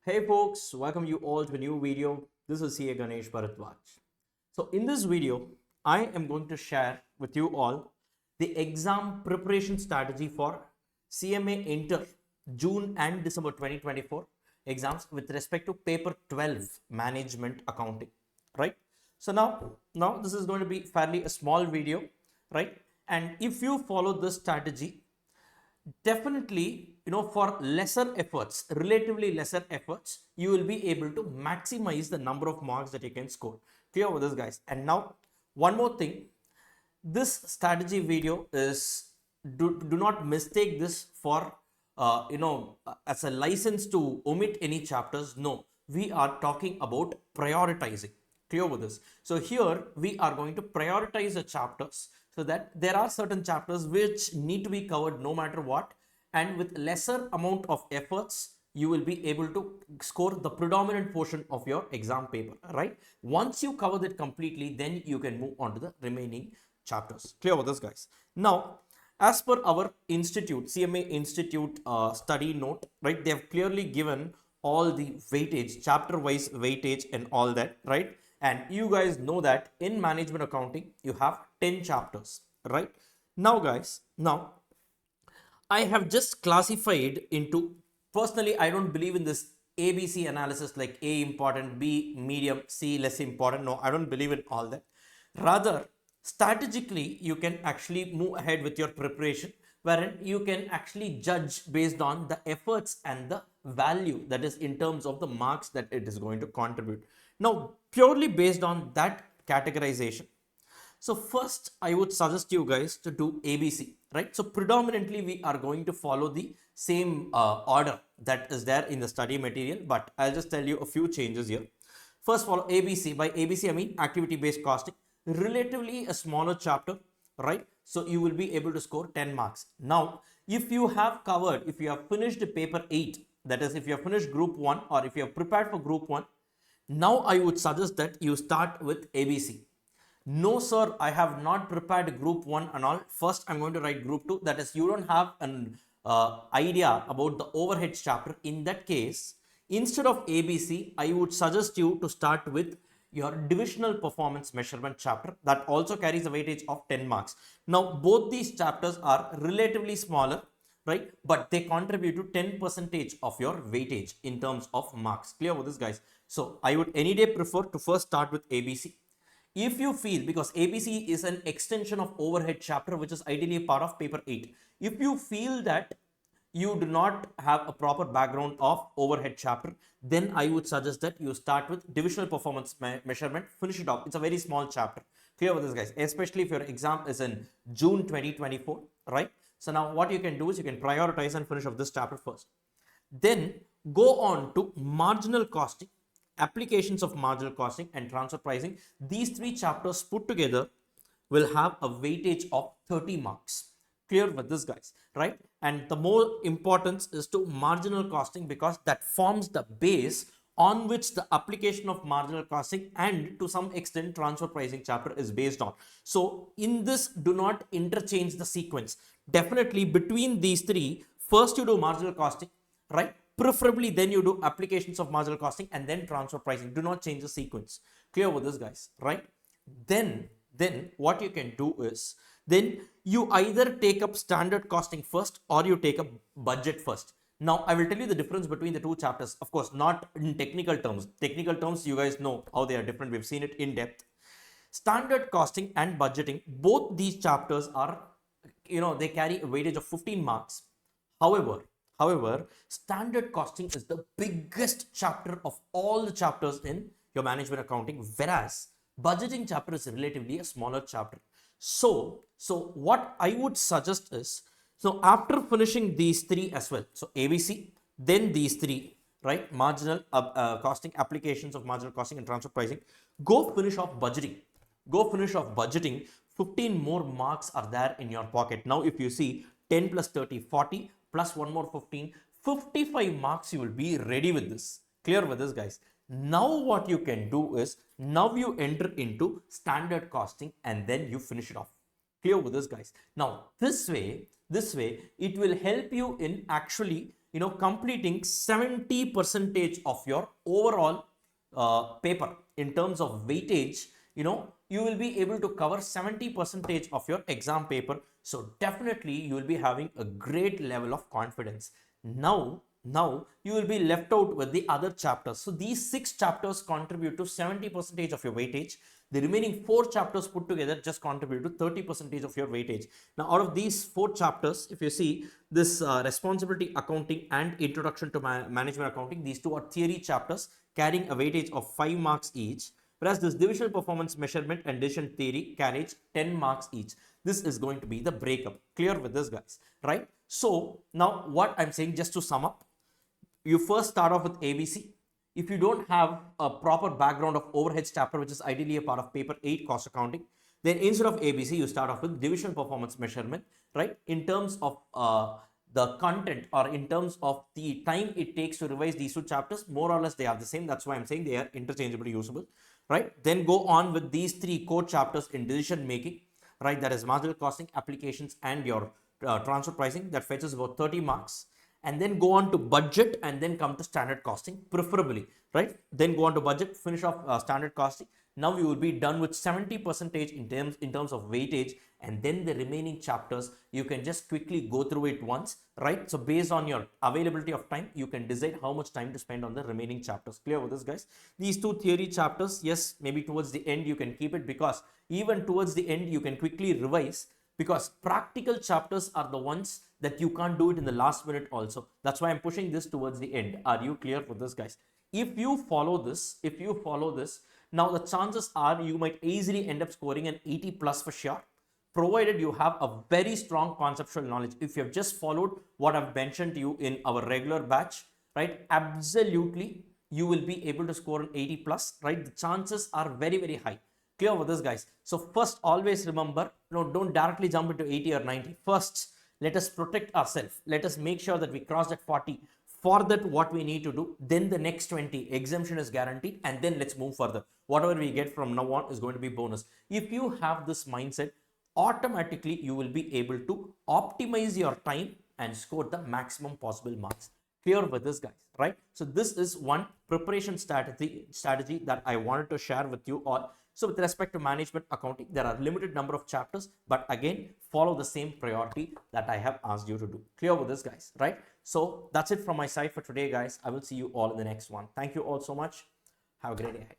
Hey folks, welcome you all to a new video. This is CA Ganesh Bharatwaj. So in this video, I am going to share with you all the exam preparation strategy for CMA Inter June and December 2024 exams with respect to paper 12 management accounting, right? So now this is going to be fairly a small video, right? And if you follow this strategy, definitely, for lesser efforts, relatively lesser efforts, you will be able to maximize the number of marks that you can score. Clear with this, guys? And now one more thing, this strategy video is, do not mistake this for as a license to omit any chapters. No, we are talking about prioritizing. Clear with this? So here we are going to prioritize the chapters, so that there are certain chapters which need to be covered no matter what, and with lesser amount of efforts you will be able to score the predominant portion of your exam paper, right? Once you cover that completely, then you can move on to the remaining chapters. Clear with this, guys? Now, as per our institute, CMA Institute study note, right, they have clearly given all the weightage, chapter wise weightage and all that, right? And you guys know that in management accounting you have 10 chapters, right? Now guys, now I have just classified into, personally, I don't believe in this ABC analysis like A important, B medium, C less important. No, I don't believe in all that. Rather, strategically, you can actually move ahead with your preparation, wherein you can actually judge based on the efforts and the value, that is in terms of the marks that it is going to contribute. Now, purely based on that categorization, so first, I would suggest you guys to do ABC, right? So predominantly we are going to follow the same order that is there in the study material, but I'll just tell you a few changes here. First, follow ABC. By ABC, I mean activity-based costing. Relatively a smaller chapter, right? So you will be able to score 10 marks. Now, if you have covered, if you have finished paper 8, that is, if you have finished group 1 or if you have prepared for group 1, now I would suggest that you start with ABC. No, sir, I have not prepared group 1 and all. First, I'm going to write group 2. That is, you don't have an idea about the overheads chapter. In that case, instead of ABC, I would suggest you to start with your divisional performance measurement chapter. That also carries a weightage of 10 marks. Now, both these chapters are relatively smaller, right? But they contribute to 10% of your weightage in terms of marks. Clear with this, guys? So, I would any day prefer to first start with ABC. If you feel, because ABC is an extension of overhead chapter, which is ideally a part of paper 8. If you feel that you do not have a proper background of overhead chapter, then I would suggest that you start with divisional performance measurement, finish it off. It's a very small chapter. Clear with this, guys? Especially if your exam is in June 2024, right? So now what you can do is you can prioritize and finish off this chapter first. Then go on to marginal costing, applications of marginal costing and transfer pricing. These three chapters put together will have a weightage of 30 marks. Clear with this, guys, right? And the more importance is to marginal costing, because that forms the base on which the application of marginal costing and to some extent transfer pricing chapter is based on. So in this, do not interchange the sequence. Definitely between these three, first you do marginal costing, right? Preferably then you do applications of marginal costing and then transfer pricing. Do not change the sequence. Clear with this, guys, right? Then what you can do is, then you either take up standard costing first or you take up budget first. Now I will tell you the difference between the two chapters. Of course, not in technical terms. Technical terms, you guys know how they are different. We've seen it in depth. Standard costing and budgeting, both these chapters are, they carry a weightage of 15 marks. However, standard costing is the biggest chapter of all the chapters in your management accounting, whereas budgeting chapter is relatively a smaller chapter. So what I would suggest is, so after finishing these three as well, so ABC, then these three, right? Marginal costing, applications of marginal costing and transfer pricing. Go finish off budgeting. Go finish off budgeting. 15 more marks are there in your pocket. Now, if you see 10 plus 30, 40 plus one more 15, 55 marks, you will be ready with this. Clear with this, guys? Now what you can do is, now you enter into standard costing and then you finish it off. Clear with this, guys? Now this way it will help you in actually completing 70 percentage of your overall paper in terms of weightage, you will be able to cover 70 percentage of your exam paper. So definitely you will be having a great level of confidence. Now you will be left out with the other chapters. So these 6 chapters contribute to 70 percentage of your weightage. The remaining 4 chapters put together just contribute to 30 percentage of your weightage. Now out of these 4 chapters, if you see this responsibility accounting and introduction to management accounting, these two are theory chapters carrying a weightage of 5 marks each, whereas this divisional performance measurement and decision theory carries 10 marks each. This is going to be the breakup. Clear with this, guys, right? So now what I'm saying, just to sum up, you first start off with ABC. If you don't have a proper background of overheads chapter, which is ideally a part of paper 8 cost accounting, then instead of ABC, you start off with divisional performance measurement, right? In terms of the content, or in terms of the time it takes to revise these 2 chapters, more or less they are the same. That's why I'm saying they are interchangeably usable, right? Then go on with these 3 core chapters in decision making, right? That is marginal costing, applications, and your transfer pricing. That fetches about 30 marks. And then go on to budget, and then come to standard costing, preferably, right? Then go on to budget, finish off standard costing. Now you will be done with 70 percentage in terms of weightage, and then the remaining chapters you can just quickly go through it once, right? So based on your availability of time, you can decide how much time to spend on the remaining chapters. Clear with this, guys? These 2 theory chapters, yes, maybe towards the end you can keep it, because even towards the end you can quickly revise, because practical chapters are the ones that you can't do it in the last minute also. That's why I'm pushing this towards the end. Are you clear with this, guys? If you follow this, now the chances are you might easily end up scoring an 80 plus for sure, provided you have a very strong conceptual knowledge. If you have just followed what I've mentioned to you in our regular batch, right, absolutely you will be able to score an 80 plus, right? The chances are very, very high. Clear with this, guys? So first, always remember, don't directly jump into 80 or 90. First, let us protect ourselves. Let us make sure that we cross that 40. For that, what we need to do, then the next 20 exemption is guaranteed, and then let's move further. Whatever we get from now on is going to be bonus. If you have this mindset, automatically you will be able to optimize your time and score the maximum possible marks. Clear with this, guys, right? So this is one preparation strategy that I wanted to share with you all. So with respect to management accounting, there are limited number of chapters, but again, follow the same priority that I have asked you to do. Clear with this, guys, right? So that's it from my side for today, guys. I will see you all in the next one. Thank you all so much. Have a great day ahead.